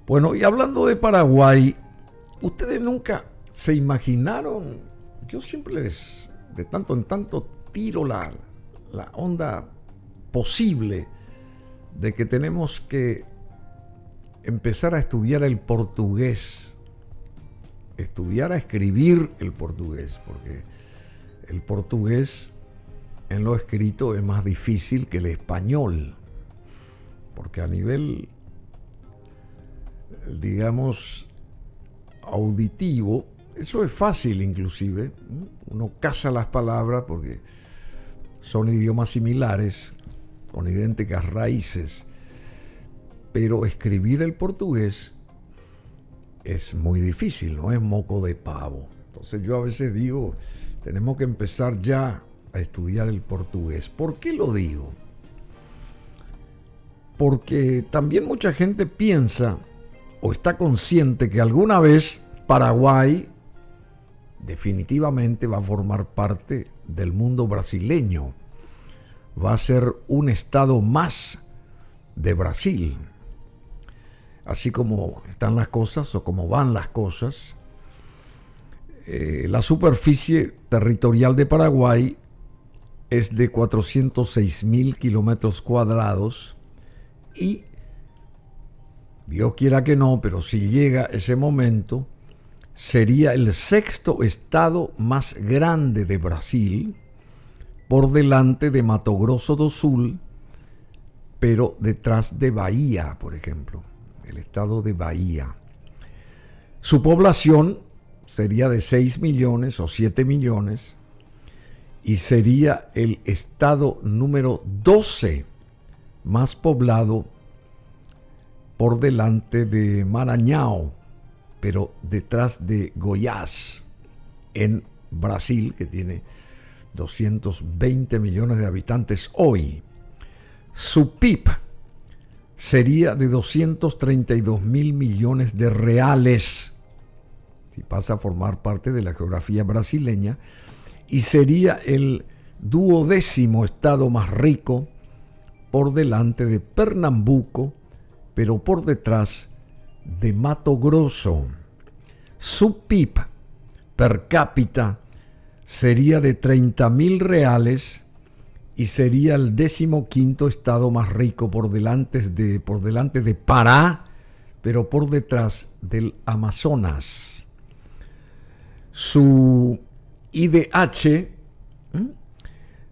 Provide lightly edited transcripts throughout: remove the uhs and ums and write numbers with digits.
Bueno, y hablando de Paraguay, ustedes nunca se imaginaron, yo siempre les, de tanto en tanto, tiro la onda posible de que tenemos que empezar a estudiar el portugués, estudiar a escribir el portugués, porque el portugués en lo escrito es más difícil que el español, porque a nivel, digamos, auditivo, eso es fácil inclusive, uno casa las palabras porque son idiomas similares, con idénticas raíces, pero escribir el portugués es muy difícil, no es moco de pavo. Entonces yo a veces digo, tenemos que empezar ya a estudiar el portugués. ¿Por qué lo digo? Porque también mucha gente piensa o está consciente que alguna vez Paraguay definitivamente va a formar parte del mundo brasileño. Va a ser un estado más de Brasil. Así como están las cosas o como van las cosas, la superficie territorial de Paraguay es de 406.000 kilómetros cuadrados y Dios quiera que no, pero si llega ese momento, sería el sexto estado más grande de Brasil, por delante de Mato Grosso do Sul, pero detrás de Bahía, por ejemplo, el estado de Bahía. Su población sería de 6 millones o 7 millones y sería el estado número 12 más poblado por delante de Maranhão, pero detrás de Goiás, en Brasil, que tiene 220 millones de habitantes hoy. Su PIB sería de 232.000 millones de reales, si pasa a formar parte de la geografía brasileña, y sería el 12º estado más rico por delante de Pernambuco, pero por detrás de Mato Grosso. Su PIB per cápita sería de 30.000 reales y sería el 15º estado más rico por delante de Pará, pero por detrás del Amazonas. Su IDH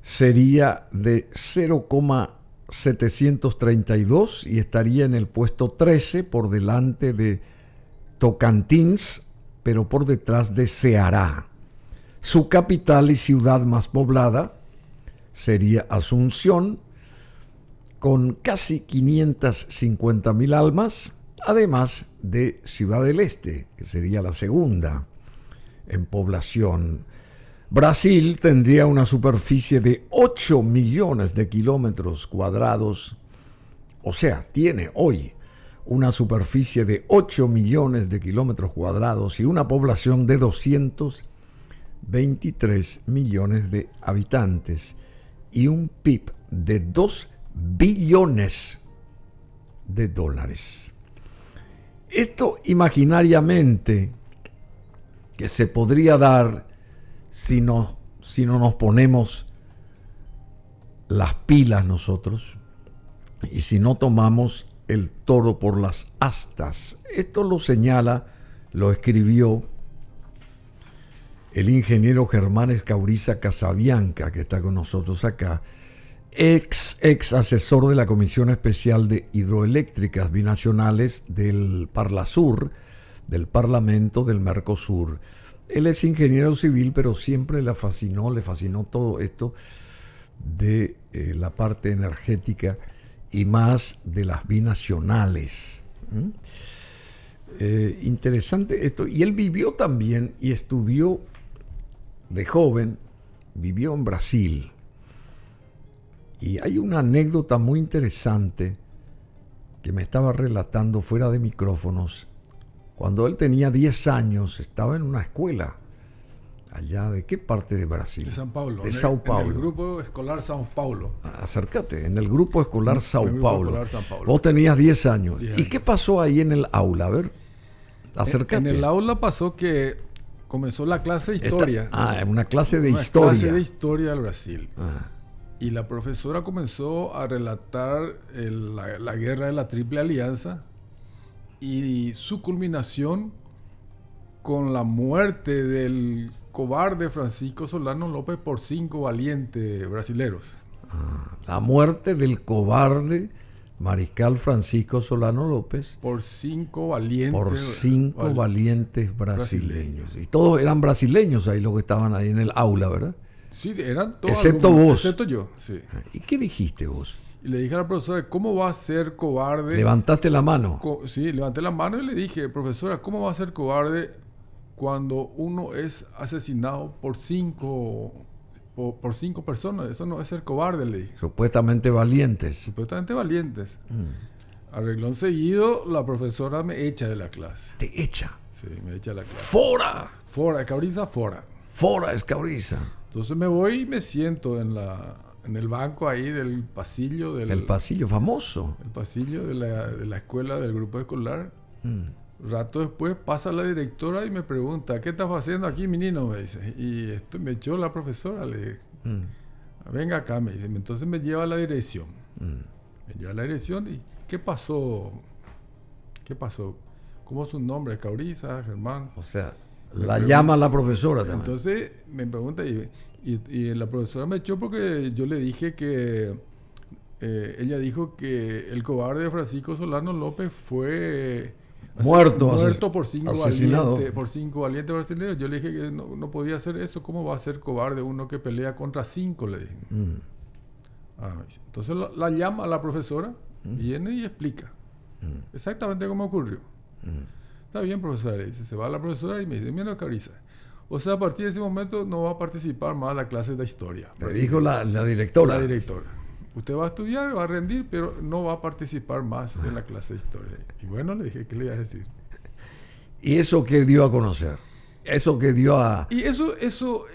sería de 0,732 y estaría en el puesto 13 por delante de Tocantins, pero por detrás de Ceará. Su capital y ciudad más poblada sería Asunción, con casi 550.000 almas, además de Ciudad del Este, que sería la segunda en población. Brasil tendría una superficie de 8 millones de kilómetros cuadrados, o sea, tiene hoy una superficie de 8 millones de kilómetros cuadrados y una población de 223 millones de habitantes y un PIB de 2 billones de dólares. Esto imaginariamente que se podría dar si no nos ponemos las pilas nosotros y si no tomamos el toro por las astas. Esto lo señala, lo escribió el ingeniero Germán Escauriza Casabianca, que está con nosotros acá, ex asesor de la Comisión Especial de Hidroeléctricas Binacionales del Parlasur, del Parlamento del Mercosur. Él es ingeniero civil, pero siempre le fascinó todo esto de la parte energética y más de las binacionales. Interesante esto. Y él vivió también y estudió de joven, vivió en Brasil. Y hay una anécdota muy interesante que me estaba relatando fuera de micrófonos. Cuando él tenía 10 años, estaba en una escuela Allá, ¿de qué parte de Brasil? De São Paulo. De Sao Paulo. En el grupo escolar São Paulo. Acércate, en el grupo escolar Sao el grupo Paulo. escolar São Paulo. Vos tenías 10 años. 10 ¿Y años. qué pasó ahí en el aula? A ver, acércate. En el aula pasó que comenzó la clase de historia. Una clase de Una historia. clase de historia del Brasil. Ah, Y la profesora comenzó a relatar la guerra de la Triple Alianza y su culminación con la muerte del cobarde Francisco Solano López por 5 valientes brasileros. la muerte del cobarde mariscal Francisco Solano López Por 5 valientes. por 5 valientes brasileños. Y todos eran brasileños ahí los que estaban ahí en el aula, ¿verdad? Sí, eran todos. Excepto vos. Excepto yo, sí. ¿Y qué dijiste vos? Y le dije a la profesora, ¿cómo va a ser cobarde? Levantaste la mano. Sí, levanté la mano y le dije, profesora, ¿cómo va a ser cobarde cuando uno es asesinado por 5 personas? Eso no es ser cobarde, le dije. Supuestamente valientes. Supuestamente valientes. Arreglón seguido, la profesora me echa de la clase. Te echa. Sí, me echa de la clase. ¡Fora! Fora, Cabriza, fora. ¡Fora, Escabriza! Entonces me voy y me siento en el banco ahí del pasillo El pasillo famoso. el pasillo de la escuela del grupo escolar. Rato después pasa la directora y me pregunta, ¿qué estás haciendo aquí, menino? Me dice. Y me echó la profesora, le dije, venga acá, me dice. Entonces me lleva a la dirección. Me lleva a la dirección y ¿qué pasó? ¿Qué pasó? ¿Cómo es su nombre? ¿Cauriza, Germán? O sea, la llama la profesora también. Entonces me pregunta y la profesora me echó porque yo le dije que ella dijo que el cobarde Francisco Solano López fue muerto por 5 valientes brasileños. Yo le dije que no podía hacer eso. ¿Cómo va a ser cobarde uno que pelea contra 5? Le dije. Entonces la llama a la profesora, viene y explica exactamente cómo ocurrió. Está bien, profesora, le dice. Se va a la profesora y me dice, mira, Cabriza, o sea, a partir de ese momento no va a participar más en la clase de historia. Le dijo la directora. La directora. Usted va a estudiar, va a rendir, pero no va a participar más en la clase de historia. Y bueno, le dije, ¿qué le iba a decir? ¿Y eso qué dio a conocer? Eso que dio a... Y eso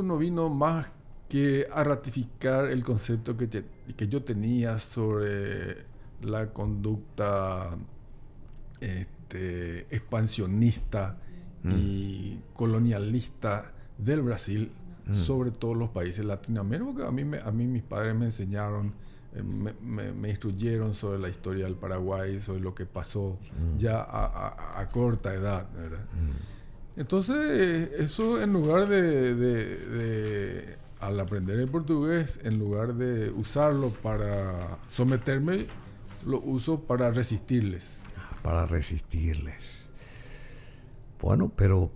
no vino más que a ratificar el concepto que yo tenía sobre la conducta expansionista y colonialista del Brasil sobre todos los países de Latinoamérica, porque a mí mis padres me enseñaron, me instruyeron sobre la historia del Paraguay, sobre lo que pasó ya a corta edad, ¿verdad? Entonces, eso en lugar de al aprender el portugués, en lugar de usarlo para someterme, lo uso para resistirles. Para resistirles. Bueno, pero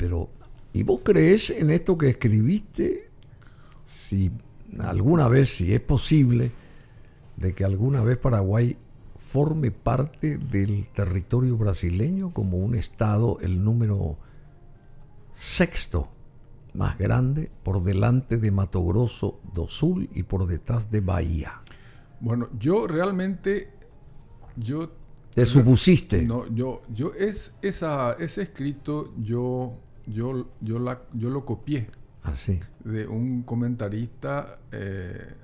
¿y vos crees en esto que escribiste? Si alguna vez, si es posible, de que alguna vez Paraguay forme parte del territorio brasileño como un estado, el número 6º más grande, por delante de Mato Grosso do Sul y por detrás de Bahía. Bueno, yo realmente, ¿Te supusiste? No, ese escrito yo lo copié. Así. De un comentarista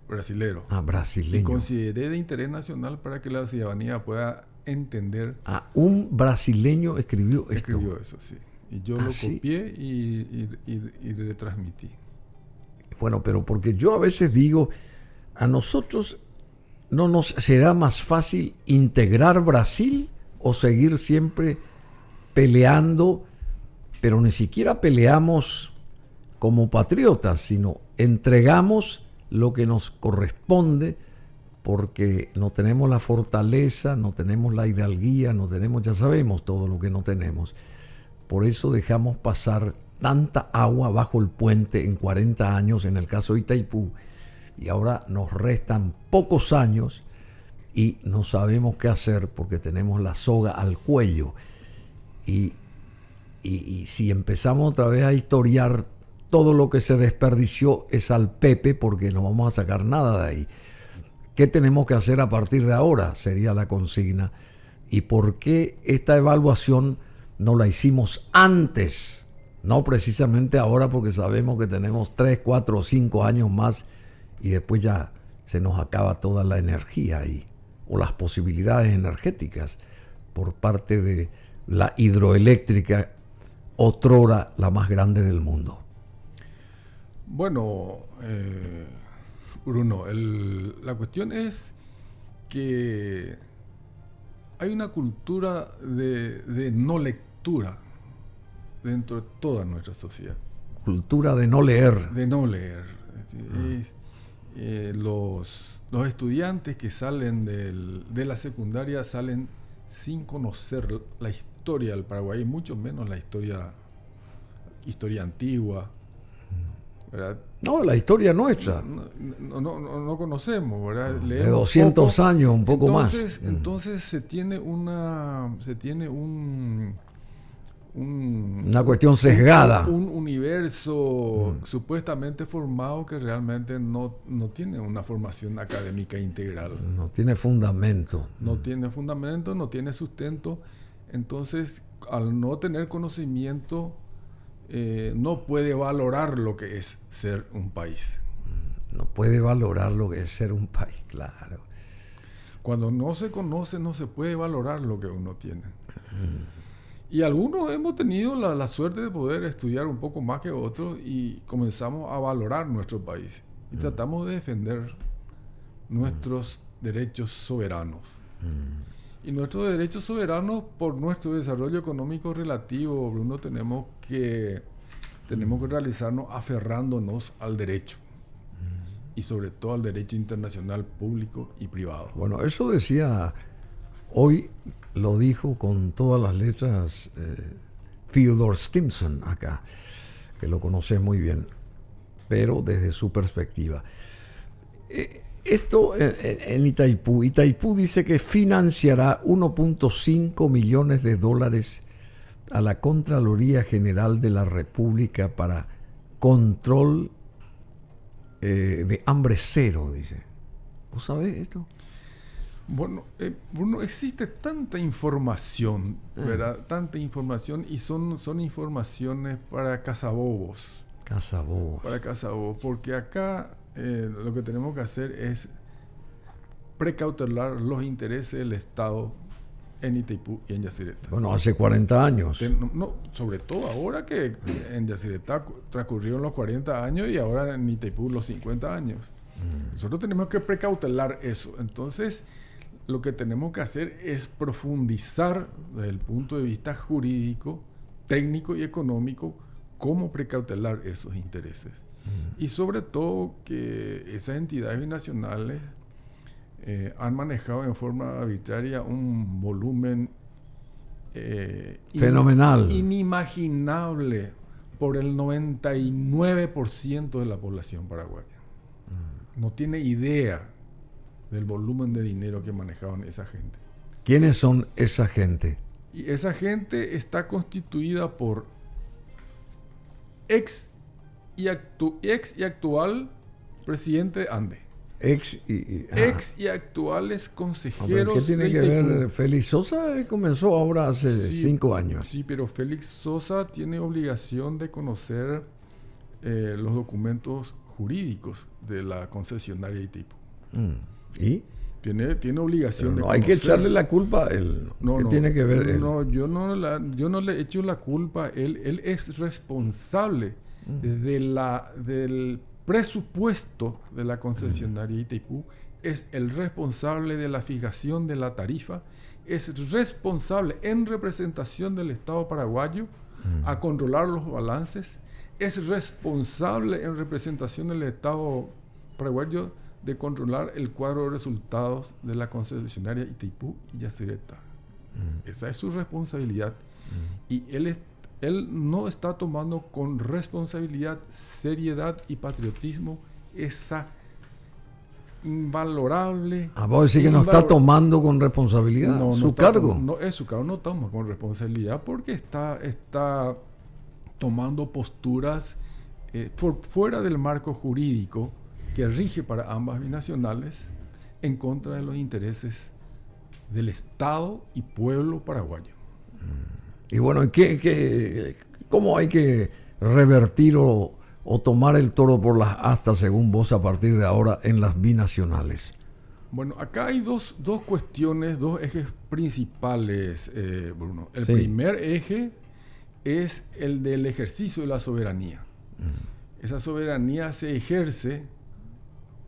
brasilero. Brasileño. Y consideré de interés nacional para que la ciudadanía pueda entender. Un brasileño escribió esto. Escribió eso, sí. Y yo lo copié y retransmití. Bueno, pero porque yo a veces digo, a nosotros no nos será más fácil integrar Brasil o seguir siempre peleando, pero ni siquiera peleamos como patriotas, sino entregamos lo que nos corresponde porque no tenemos la fortaleza, no tenemos la hidalguía, no tenemos, ya sabemos todo lo que no tenemos. Por eso dejamos pasar tanta agua bajo el puente en 40 años, en el caso de Itaipú, y ahora nos restan pocos años y no sabemos qué hacer porque tenemos la soga al cuello. Y si empezamos otra vez a historiar, todo lo que se desperdició es al Pepe porque no vamos a sacar nada de ahí. ¿Qué tenemos que hacer a partir de ahora? Sería la consigna. ¿Y por qué esta evaluación no la hicimos antes No precisamente ahora, porque sabemos que tenemos 3, 4 o 5 años más y después ya se nos acaba toda la energía ahí, o las posibilidades energéticas por parte de la hidroeléctrica, otrora la más grande del mundo. Bueno, Bruno, la cuestión es que hay una cultura de no lectura dentro de toda nuestra sociedad. Cultura de no leer. De no leer. Los estudiantes que salen de la secundaria salen sin conocer la historia del Paraguay, y mucho menos la historia antigua, ¿verdad? No, la historia nuestra. No conocemos, ¿verdad? De 200 poco. Años, un poco más. Entonces se tiene una cuestión sesgada. Un universo supuestamente formado que realmente no tiene una formación académica integral. No tiene fundamento. No tiene fundamento, no tiene sustento. Entonces, al no tener conocimiento, no puede valorar lo que es ser un país. No puede valorar lo que es ser un país, claro. Cuando no se conoce, no se puede valorar lo que uno tiene. Y algunos hemos tenido la suerte de poder estudiar un poco más que otros y comenzamos a valorar nuestro país. Y tratamos de defender nuestros derechos soberanos. Y nuestros derechos soberanos, por nuestro desarrollo económico relativo, Bruno, tenemos que realizarnos aferrándonos al derecho. Y sobre todo al derecho internacional público y privado. Bueno, eso decía, hoy lo dijo con todas las letras Theodore Stimson acá, que lo conoce muy bien, pero desde su perspectiva. Esto en Itaipú dice que financiará 1.5 millones de dólares a la Contraloría General de la República para control de hambre cero, dice. ¿Vos sabés esto? Bueno, Bruno, existe tanta información, ¿verdad? Tanta información, y son informaciones para cazabobos. Para cazabobos, porque acá lo que tenemos que hacer es precautelar los intereses del Estado en Itaipú y en Yacyretá. Bueno, hace 40 años. Sobre todo ahora que en Yacyretá transcurrieron los 40 años y ahora en Itaipú los 50 años. Nosotros tenemos que precautelar eso. Entonces, lo que tenemos que hacer es profundizar desde el punto de vista jurídico, técnico y económico cómo precautelar esos intereses. Y sobre todo que esas entidades binacionales han manejado en forma arbitraria un volumen fenomenal, inimaginable por el 99% de la población paraguaya. No tiene idea del volumen de dinero que manejaban esa gente. ¿Quiénes son esa gente? Y esa gente está constituida por ex y actual presidente de ANDE. Ex y actuales consejeros. ¿Qué tiene que ver? Félix Sosa comenzó ahora hace 5 años. Sí, pero Félix Sosa tiene obligación de conocer los documentos jurídicos de la concesionaria Itaipú. ¿Y? Tiene obligación de conocer. Hay que echarle la culpa a él. ¿Qué tiene que ver él? No, yo no le echo la culpa a él. Él es responsable del presupuesto de la concesionaria Itaipú, es el responsable de la fijación de la tarifa, es responsable en representación del Estado paraguayo a controlar los balances, es responsable en representación del Estado paraguayo de controlar el cuadro de resultados de la concesionaria Itaipú y Yacyretá. Esa es su responsabilidad. Y él no está tomando con responsabilidad, seriedad y patriotismo esa invalorable... ¿Vos decís que no está tomando con responsabilidad su cargo? No, su cargo no toma con responsabilidad porque está tomando posturas fuera del marco jurídico que rige para ambas binacionales en contra de los intereses del Estado y pueblo paraguayo. Y bueno, ¿Cómo hay que revertir o tomar el toro por las astas, según vos, a partir de ahora en las binacionales? Bueno, acá hay dos cuestiones, dos ejes principales, Bruno. El Sí. primer eje es el del ejercicio de la soberanía. Esa soberanía se ejerce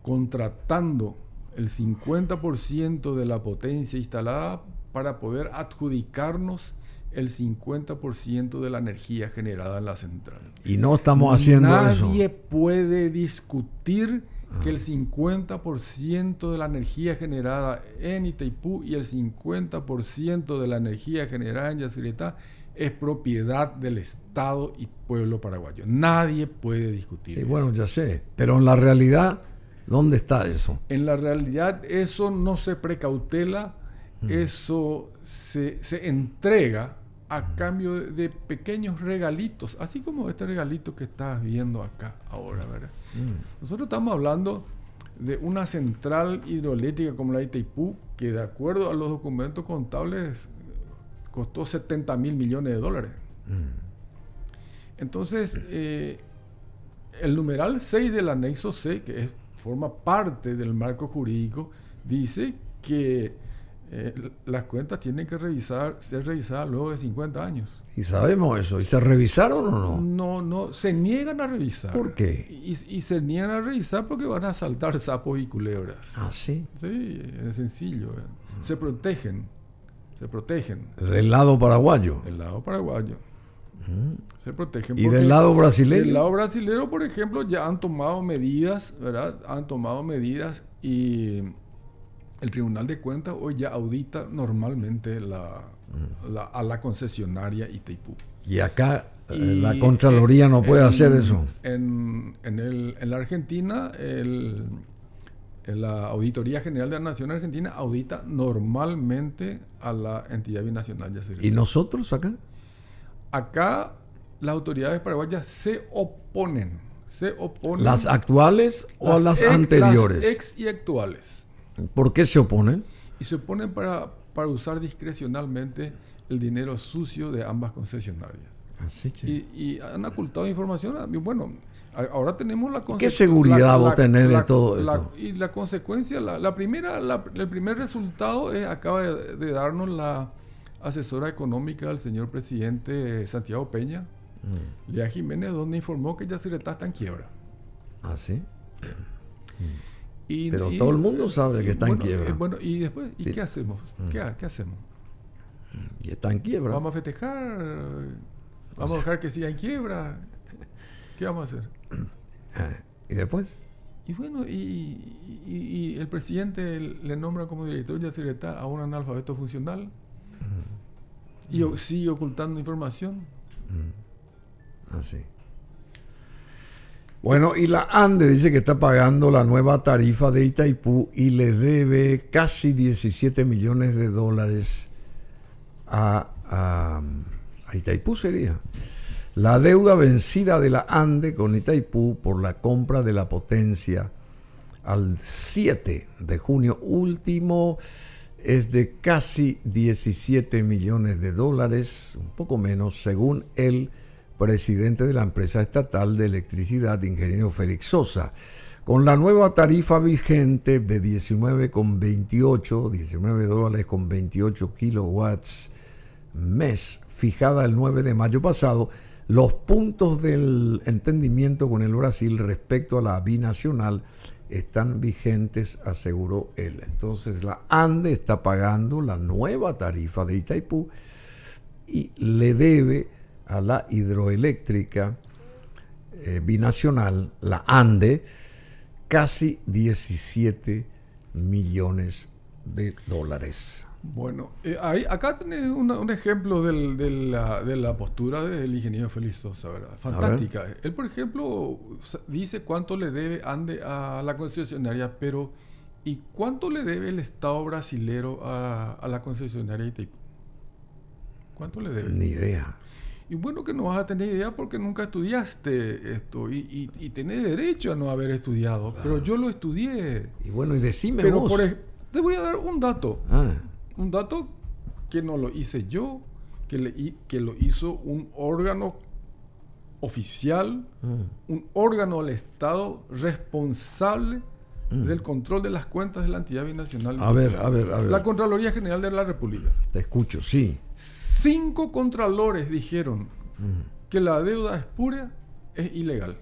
contratando el 50% de la potencia instalada para poder adjudicarnos el 50% de la energía generada en la central. Y no estamos haciendo eso. Nadie puede discutir que el 50% de la energía generada en Itaipú y el 50% de la energía generada en Yacyretá es propiedad del Estado y pueblo paraguayo. Nadie puede discutir Y eso. bueno, ya sé, pero en la realidad, ¿dónde está eso? En la realidad eso no se precautela, eso se entrega a cambio de pequeños regalitos, así como este regalito que estás viendo acá ahora, ¿verdad? Nosotros estamos hablando de una central hidroeléctrica como la de Itaipú, que de acuerdo a los documentos contables costó 70 mil millones de dólares. Entonces, el numeral 6 del anexo C, que forma parte del marco jurídico, dice que las cuentas tienen que ser revisadas luego de 50 años. Y sabemos eso. ¿Y se revisaron o no? No, se niegan a revisar. ¿Por qué? Y se niegan a revisar porque van a saltar sapos y culebras. Ah, sí. Sí, es sencillo. Se protegen. Del lado paraguayo. Del lado paraguayo. Se protegen. ¿Y del lado brasileño? Del lado brasileño, por ejemplo, ya han tomado medidas, ¿verdad? Han tomado medidas y el Tribunal de Cuentas hoy ya audita normalmente a la concesionaria Itaipú. Y acá la Contraloría no puede hacer eso. En la Argentina, la Auditoría General de la Nación Argentina audita normalmente a la entidad binacional Yacyretá. ¿Y nosotros acá? Acá las autoridades paraguayas se oponen. ¿Las actuales o las anteriores? Las ex y actuales. ¿Por qué se oponen? Y se oponen para usar discrecionalmente el dinero sucio de ambas concesionarias. Así, Y han ocultado información. Y bueno, ahora tenemos la consecuencia. ¿Qué seguridad vos tenés de todo esto? Y la consecuencia, el primer resultado acaba de darnos la asesora económica del señor presidente Santiago Peña, Lea Jiménez, donde informó que Yacyretá está en quiebra. ¿Ah, sí? Pero todo el mundo sabe que está en quiebra. Bueno, y después, ¿y Sí. qué hacemos? ¿Qué hacemos? Y está en quiebra. ¿Vamos a festejar? ¿Vamos a dejar que siga en quiebra? ¿Qué vamos a hacer? ¿Y después? Y bueno, y el presidente le nombra como director de Yacyretá a un analfabeto funcional y sigue ocultando información. Así. Bueno, y la ANDE dice que está pagando la nueva tarifa de Itaipú y le debe casi 17 millones de dólares a Itaipú, sería. La deuda vencida de la ANDE con Itaipú por la compra de la potencia al 7 de junio último es de casi 17 millones de dólares, un poco menos, según el presidente de la empresa estatal de electricidad, ingeniero Félix Sosa. Con la nueva tarifa vigente de 19 dólares con 28 kilowatts mes, fijada el 9 de mayo pasado, los puntos del entendimiento con el Brasil respecto a la binacional están vigentes, aseguró él. Entonces la ANDE está pagando la nueva tarifa de Itaipú y le debe a la hidroeléctrica binacional, la ANDE, casi 17 millones de dólares. Bueno, acá tenés un ejemplo de la postura del ingeniero Félix Sosa, ¿verdad? Fantástica. Él, por ejemplo, dice cuánto le debe ANDE a la concesionaria, pero ¿y cuánto le debe el Estado brasilero a la concesionaria Itaipú? ¿Cuánto le debe? Ni idea. Y bueno, que no vas a tener idea porque nunca estudiaste esto y tenés derecho a no haber estudiado, claro. Pero yo lo estudié. Y bueno, y decime pero vos. Te voy a dar un dato. Un dato que no lo hice yo, que lo hizo un órgano oficial, un órgano del Estado responsable del control de las cuentas de la entidad binacional. A ver. La Contraloría General de la República. Te escucho, sí. 5 contralores dijeron que la deuda espuria es ilegal.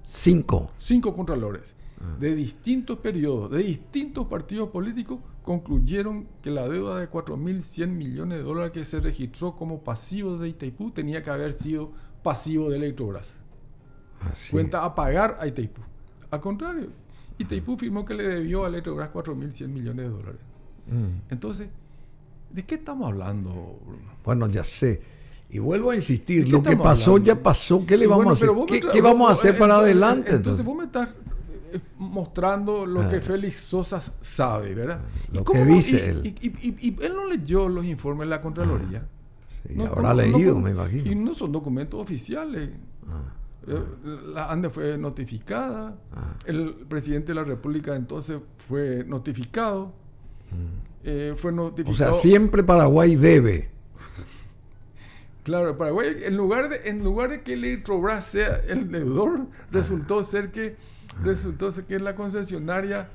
5 contralores de distintos periodos, de distintos partidos políticos, concluyeron que la deuda de 4.100 millones de dólares que se registró como pasivo de Itaipú tenía que haber sido pasivo de Electrobras. Cuenta a pagar a Itaipú. Al contrario, Itaipú firmó que le debió a Electrobras 4.100 millones de dólares. Entonces, ¿de qué estamos hablando, Bruno? Bueno, ya sé. Y vuelvo a insistir, lo que pasó hablando? Ya pasó. ¿Qué le vamos a hacer? ¿Qué vamos a hacer para adelante? Entonces vos me estás mostrando lo que Félix Sosa sabe, ¿verdad? Lo que dice él. Y él no leyó los informes de la Contraloría. Sí, habrá leído, me imagino. Y no son documentos oficiales. La ANDE fue notificada. El presidente de la República entonces fue notificado. Fue notificado. O sea, siempre Paraguay debe. Claro, Paraguay, en lugar de que Electrobras sea el deudor, resultó ser que la concesionaria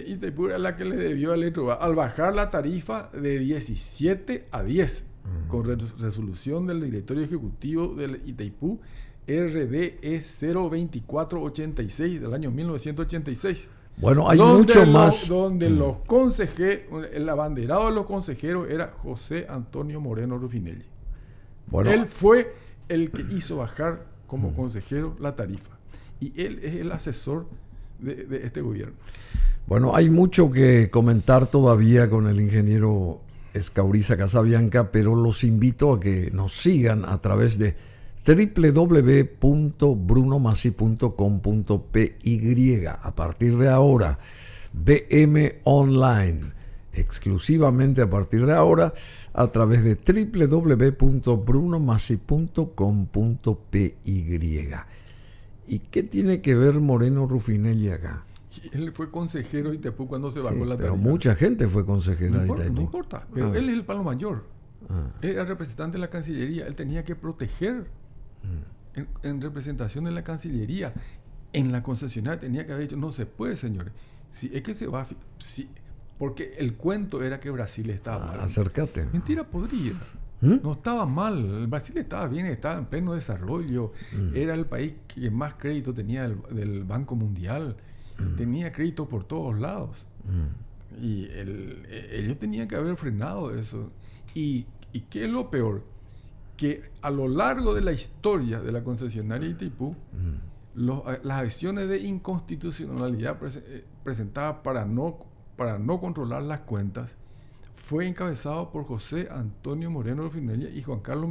Itaipú era la que le debió a Electrobras al bajar la tarifa de 17 a 10 con resolución del directorio ejecutivo del Itaipú RDE 02486 del año 1986. Bueno, hay mucho más. Donde los consejeros, el abanderado de los consejeros era José Antonio Moreno Rufinelli. Bueno, él fue el que hizo bajar como consejero la tarifa. Y él es el asesor de este gobierno. Bueno, hay mucho que comentar todavía con el ingeniero Escauriza Casabianca, pero los invito a que nos sigan a través de www.brunomasi.com.py. A partir de ahora, BM Online, exclusivamente a partir de ahora, a través de www.brunomasi.com.py. ¿Y qué tiene que ver Moreno Rufinelli acá? Él fue consejero de Itaipú cuando se bajó la tarifa. Pero mucha gente fue consejera de Itaipú. No importa, pero él es el palo mayor. Él era representante de la Cancillería. Él tenía que proteger en representación de la Cancillería. En la concesionaria tenía que haber dicho, no se puede, señores. Si es que se va... porque el cuento era que Brasil estaba mal. Acércate. Mentira podrida. No estaba mal. El Brasil estaba bien, estaba en pleno desarrollo. Era el país que más crédito tenía del Banco Mundial. Tenía crédito por todos lados. Y ellos tenían que haber frenado eso. ¿Y qué es lo peor? Que a lo largo de la historia de la concesionaria Itaipú, las acciones de inconstitucionalidad presentadas para no controlar las cuentas fue encabezado por José Antonio Moreno Rufinelli y Juan Carlos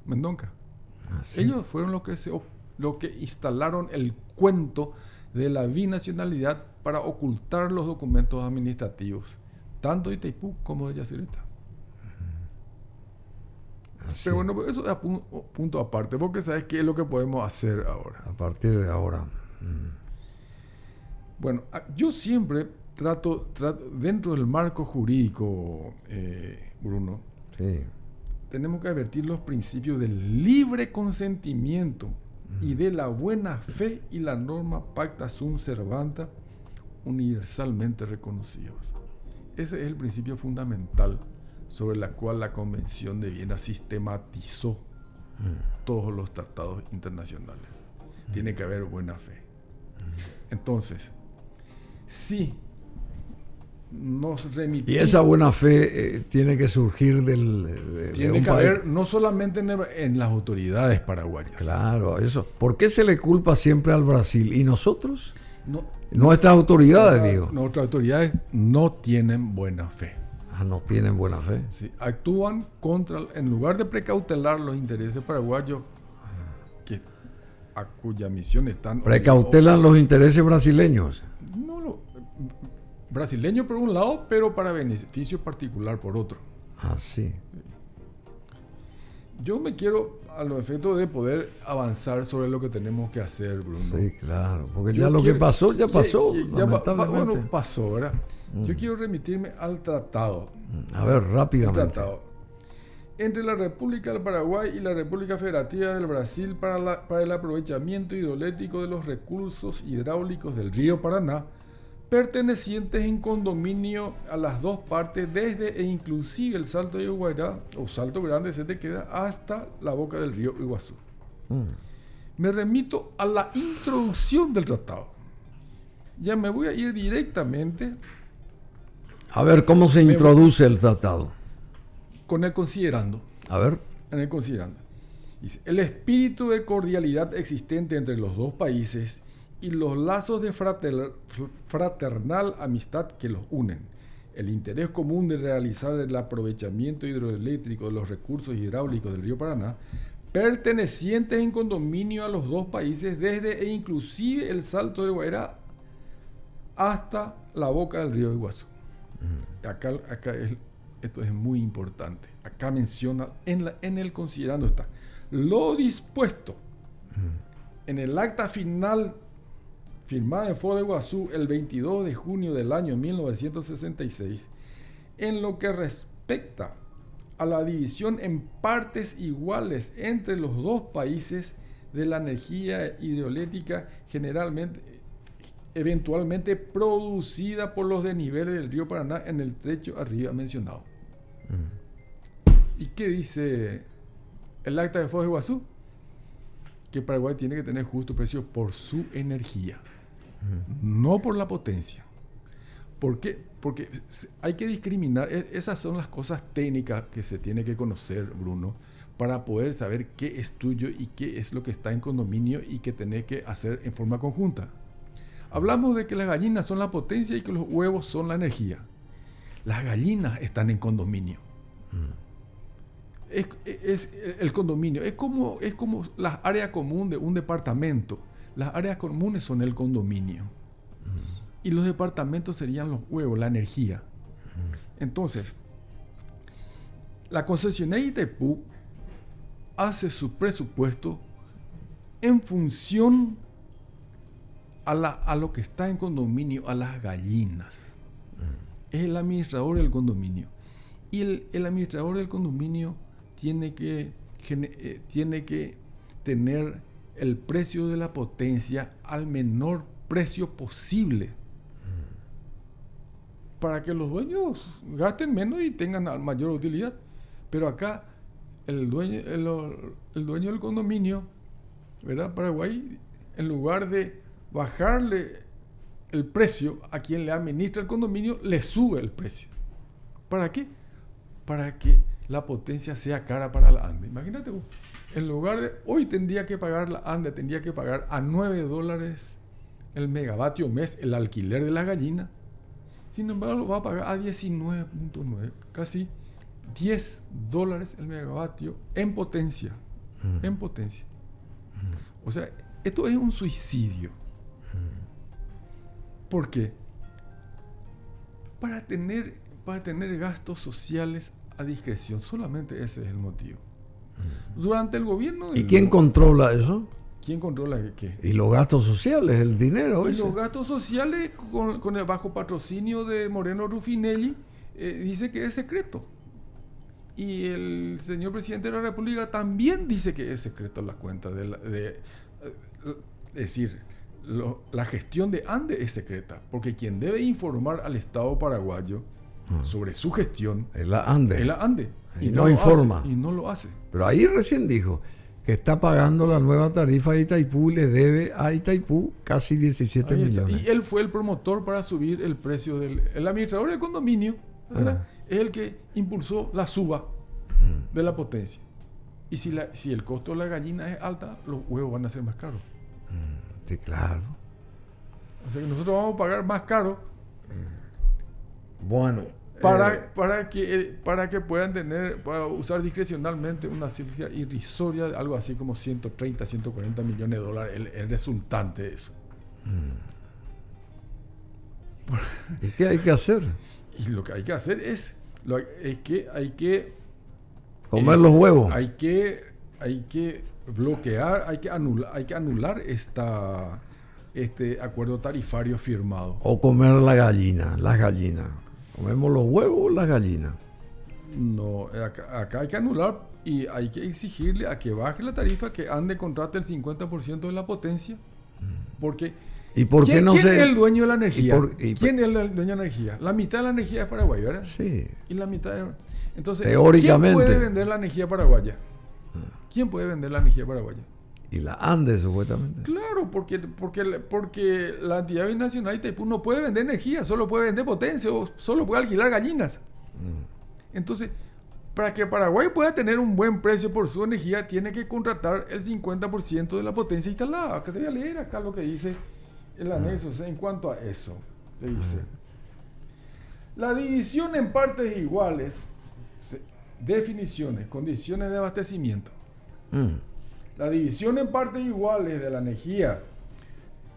Mendonca. Ellos fueron los que instalaron el cuento de la binacionalidad para ocultar los documentos administrativos, tanto de Itaipú como de Yacyretá. Pero bueno, eso es punto aparte, porque sabes qué es lo que podemos hacer ahora. A partir de ahora. Bueno, yo siempre trato dentro del marco jurídico, Bruno, tenemos que advertir los principios del libre consentimiento y de la buena fe y la norma pacta sunt servanda universalmente reconocidos. Ese es el principio fundamental sobre la cual la Convención de Viena sistematizó todos los tratados internacionales. Tiene que haber buena fe. Entonces, si nos remitimos... Y esa buena fe tiene que surgir tiene que haber no solamente en las autoridades paraguayas. Claro, eso. ¿Por qué se le culpa siempre al Brasil? ¿Y nosotros? Nuestras autoridades, digo. Nuestras autoridades no tienen buena fe. No tienen buena fe. Sí, actúan en lugar de precautelar los intereses paraguayos, a cuya misión están... Precautelan los intereses brasileños. Brasileño por un lado, pero para beneficio particular por otro. Sí. Yo me quiero, a los efectos de poder avanzar sobre lo que tenemos que hacer, Bruno. Sí, claro, porque que pasó, ya pasó. Bueno, pasó, ¿verdad? Yo quiero remitirme al tratado. A ver, rápidamente. El tratado. entre la República del Paraguay y la República Federativa del Brasil para el aprovechamiento hidroeléctrico de los recursos hidráulicos del río Paraná, pertenecientes en condominio a las dos partes desde e inclusive el Salto de Iguairá o Salto Grande se te queda hasta la boca del río Iguazú. Me remito a la introducción del tratado. Ya me voy a ir directamente. A ver, ¿cómo se introduce el tratado? Con el considerando. A ver. En el considerando. Dice, el espíritu de cordialidad existente entre los dos países y los lazos de fraternal amistad que los unen, el interés común de realizar el aprovechamiento hidroeléctrico de los recursos hidráulicos del río Paraná, pertenecientes en condominio a los dos países desde e inclusive el Salto de Guairá hasta la boca del río Iguazú. Esto es muy importante. Acá menciona, en el considerando está, lo dispuesto en el acta final firmada en Foz de Iguazú el 22 de junio del año 1966, en lo que respecta a la división en partes iguales entre los dos países de la energía hidroeléctrica eventualmente producida por los desniveles del río Paraná en el trecho arriba mencionado. ¿Y qué dice el acta de Foz de Iguazú? Que Paraguay tiene que tener justo precio por su energía, no por la potencia. ¿Por qué? Porque hay que discriminar. Esas son las cosas técnicas que se tiene que conocer, Bruno, para poder saber qué es tuyo y qué es lo que está en condominio y que tenés que hacer en forma conjunta. Hablamos de que las gallinas son la potencia y que los huevos son la energía. Las gallinas están en condominio. Es el condominio. Es como las áreas comunes de un departamento. Las áreas comunes son el condominio. Y los departamentos serían los huevos, la energía. Entonces, la concesionaria Itaipú hace su presupuesto en función a lo que está en condominio, a las gallinas. Es el administrador del condominio. Y el administrador del condominio tiene que tener el precio de la potencia al menor precio posible para que los dueños gasten menos y tengan mayor utilidad. Pero acá el dueño del condominio, ¿verdad? Paraguay, en lugar de bajarle el precio a quien le administra el condominio, le sube el precio. ¿Para qué? Para que la potencia sea cara para la ANDE. Imagínate vos, en lugar de hoy tendría que pagar la ANDE, tendría que pagar a $9 el megavatio mes el alquiler de las gallinas. Sin embargo, lo va a pagar a 19.9, casi $10 el megavatio en potencia. En potencia. O sea, esto es un suicidio. ¿Por qué? Para tener gastos sociales a discreción. Solamente ese es el motivo. Durante el gobierno... ¿Y quién controla eso? ¿Quién controla qué? Y los gastos sociales, el dinero. Y ese. los gastos sociales, con el bajo patrocinio de Moreno Ruffinelli, dice que es secreto. Y el señor presidente de la República también dice que es secreto la cuenta es decir, la gestión de ANDE es secreta, porque quien debe informar al Estado paraguayo sobre su gestión es la ANDE. Es la ANDE. Y no informa. Y no lo hace. Pero ahí recién dijo que está pagando la nueva tarifa de Itaipú, le debe a Itaipú casi 17 millones. Y él fue el promotor para subir el precio el administrador del condominio, es el que impulsó la suba de la potencia. Y si el costo de la gallina es alta, los huevos van a ser más caros. Sí, claro. O sea que nosotros vamos a pagar más caro. Bueno. Para que puedan para usar discrecionalmente una cifra irrisoria de algo así como 130, 140 millones de dólares, el resultante de eso. ¿Y qué hay que hacer? Y lo que hay que hacer es que hay que comer los huevos. Hay que bloquear, hay que anular este acuerdo tarifario firmado. O comer las gallinas. Comemos los huevos o las gallinas. No, acá hay que anular y hay que exigirle a que baje la tarifa, que ande contrate el 50% de la potencia. Porque ¿Y por qué no ¿quién se...? es el dueño de la energía? ¿Quién es el dueño de la energía? La mitad de la energía es Paraguay, ¿verdad? Sí. Y la mitad es... Entonces, Teóricamente. ¿quién puede vender la energía paraguaya? ¿Quién puede vender la energía paraguaya? Y la Andes, supuestamente. Claro, porque la entidad binacional Itaipú no puede vender energía, solo puede vender potencia o solo puede alquilar gallinas. Entonces, para que Paraguay pueda tener un buen precio por su energía, tiene que contratar el 50% de la potencia instalada. Acá te voy a leer acá lo que dice el anexo. O sea, en cuanto a eso, te dice: la división en partes iguales, definiciones, condiciones de abastecimiento. La división en partes iguales de la energía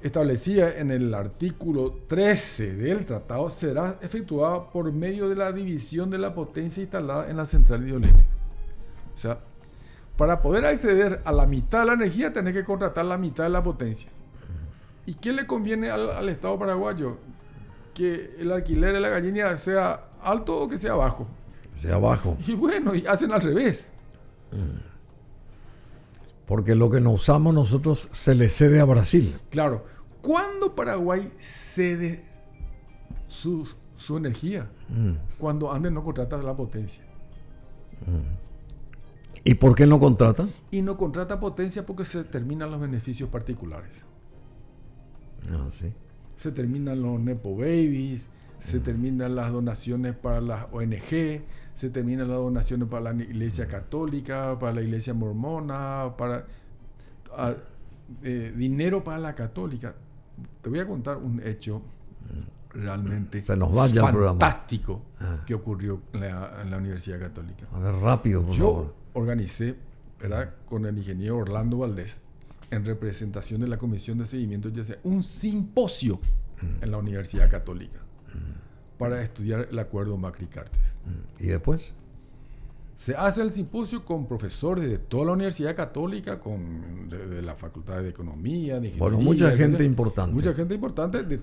establecida en el artículo 13 del tratado será efectuada por medio de la división de la potencia instalada en la central hidroeléctrica. O sea, para poder acceder a la mitad de la energía tenés que contratar la mitad de la potencia. ¿Y qué le conviene al Estado paraguayo? Que el alquiler de la gallina sea alto o que sea bajo. Sea bajo. Y bueno, y hacen al revés. Porque lo que no usamos nosotros se le cede a Brasil. Claro. ¿Cuándo Paraguay cede su energía? Cuando Andes no contrata la potencia. ¿Y por qué no contratan? Y no contrata potencia porque se terminan los beneficios particulares. Ah, sí. Se terminan los Nepo Babies, se terminan las donaciones para las ONG, se terminan las donaciones para la Iglesia Católica, para la Iglesia Mormona, para dinero para la Católica. Te voy a contar un hecho realmente Se nos va ya el programa. fantástico que ocurrió en la Universidad Católica. A ver, rápido, por favor. Yo organicé, ¿verdad?, con el ingeniero Orlando Valdés, en representación de la Comisión de Seguimiento, ya sea un simposio en la Universidad Católica para estudiar el acuerdo Macri-Cartes. ¿Y después? Se hace el simposio con profesores de toda la Universidad Católica, de la Facultad de Economía, de Ingeniería. Bueno, mucha gente importante. Mucha gente importante del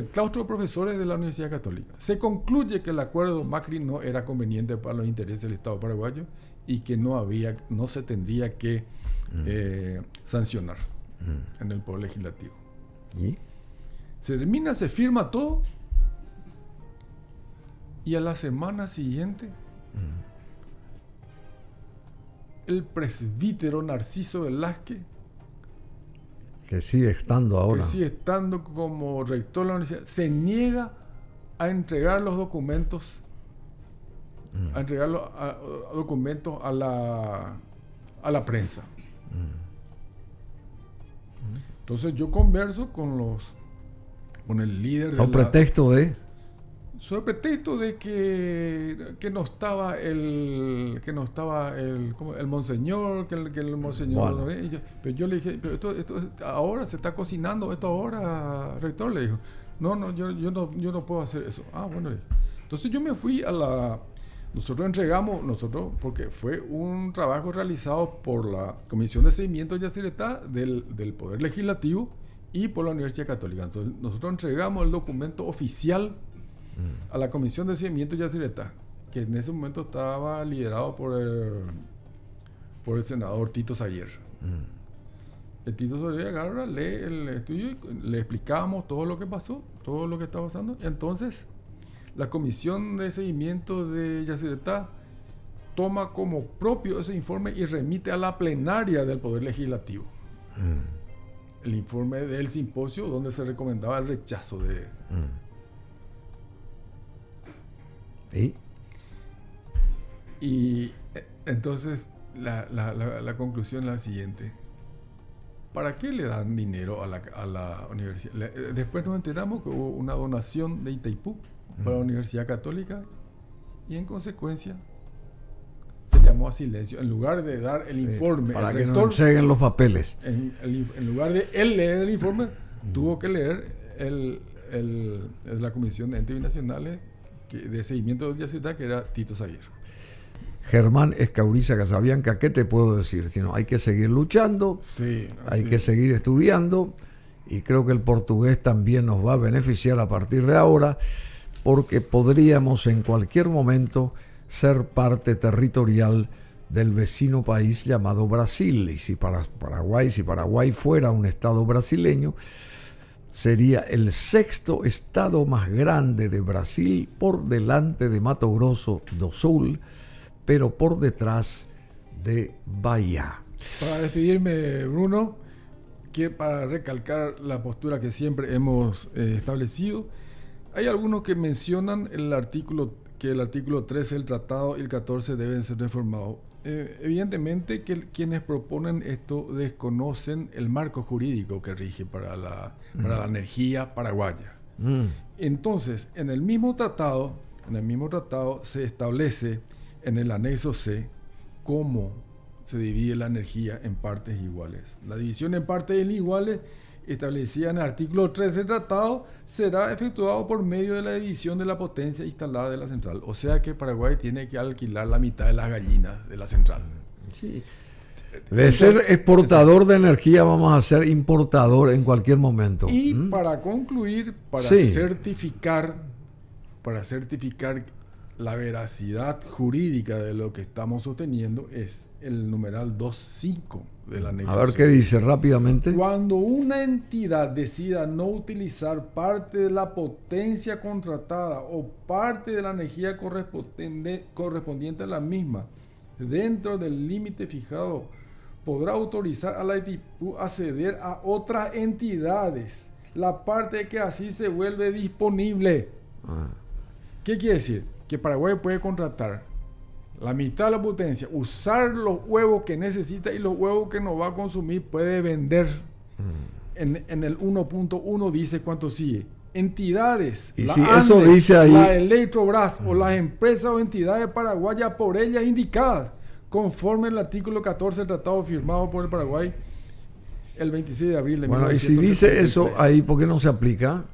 claustro de profesores de la Universidad Católica. Se concluye que el acuerdo Macri no era conveniente para los intereses del Estado paraguayo y que no se tendría que sancionar en el Poder Legislativo. ¿Y? Se termina, se firma todo y a la semana siguiente el presbítero Narciso Velázquez, Que sigue estando ahora. que sigue estando como rector de la universidad, se niega a entregar los documentos a la prensa. Entonces yo converso con el líder Son pretexto de... sobre pretexto de que no estaba el monseñor, que el monseñor. Bueno. Pero yo le dije, pero esto ahora se está cocinando, esto ahora, rector, le dijo. No, yo no puedo hacer eso. Ah, bueno, le dije. Entonces yo me fui nosotros entregamos, porque fue un trabajo realizado por la Comisión de Seguimiento de Yacyretá del Poder Legislativo y por la Universidad Católica. Entonces nosotros entregamos el documento oficial a la Comisión de Seguimiento de Yacyretá, que en ese momento estaba liderado por el senador Tito Sayer. El Tito Sayer agarra, lee el estudio y le explicamos todo lo que pasó, todo lo que estaba pasando. Entonces la Comisión de Seguimiento de Yacyretá toma como propio ese informe y remite a la plenaria del Poder Legislativo el informe del simposio donde se recomendaba el rechazo de... Y entonces la conclusión es la siguiente: ¿para qué le dan dinero a la universidad? Después nos enteramos que hubo una donación de Itaipú para la Universidad Católica y en consecuencia se llamó a silencio. En lugar de dar el informe, para el que rector, nos entreguen los papeles. en lugar de él leer el informe, tuvo que leer la Comisión de Entes Binacionales de Seguimiento de Yacyretá, que era Tito Sayer. Germán Escauriza Casabianca, ¿qué te puedo decir? Sino hay que seguir luchando, Sí, hay que seguir estudiando, y creo que el portugués también nos va a beneficiar a partir de ahora, porque podríamos en cualquier momento ser parte territorial del vecino país llamado Brasil. Y si Paraguay fuera un estado brasileño, sería el sexto estado más grande de Brasil por delante de Mato Grosso do Sul, pero por detrás de Bahía. Para despedirme, Bruno, que para recalcar la postura que siempre hemos establecido, hay algunos que mencionan que el artículo 13 del tratado y el 14 deben ser reformados. Evidentemente que quienes proponen esto desconocen el marco jurídico que rige para la energía paraguaya. Entonces, en el mismo tratado se establece en el anexo C cómo se divide la energía en partes iguales. La división en partes iguales, establecida en el artículo 13 del tratado, será efectuado por medio de la división de la potencia instalada de la central. O sea que Paraguay tiene que alquilar la mitad de las gallinas de la central. Sí. De ser exportador de energía vamos a ser importador en cualquier momento. Y para concluir, para certificar la veracidad jurídica de lo que estamos sosteniendo, es el numeral 2.5 del anexo. A ver qué dice rápidamente. Cuando una entidad decida no utilizar parte de la potencia contratada o parte de la energía correspondiente a la misma dentro del límite fijado, podrá autorizar a la ETIPU a ceder a otras entidades la parte que así se vuelve disponible. ¿Qué quiere decir? Que Paraguay puede contratar la mitad de la potencia, usar los huevos que necesita y los huevos que no va a consumir puede vender. En el 1.1 dice cuánto sigue. Entidades, y la si ANDE, eso dice ahí, la Electrobras o las empresas o entidades paraguayas por ellas indicadas, conforme el artículo 14 del tratado firmado por el Paraguay el 26 de abril de 1973. Bueno, y si dice eso ahí, ¿por qué no se aplica?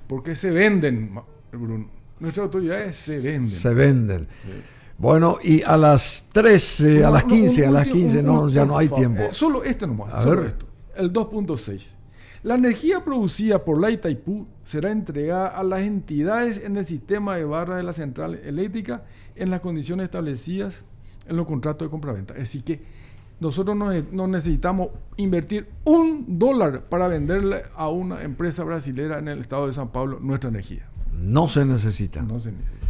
Porque se venden, Bruno. Nuestras autoridades se venden. Se venden. Sí. Bueno, y a las 13, a las 15, ya no hay tiempo. Solo nomás. A ver. Esto. El 2.6. La energía producida por la Itaipú será entregada a las entidades en el sistema de barras de la central eléctrica en las condiciones establecidas en los contratos de compraventa. Es decir que nosotros no necesitamos invertir $1 para venderle a una empresa brasilera en el estado de San Pablo nuestra energía. No se necesita. No se necesita.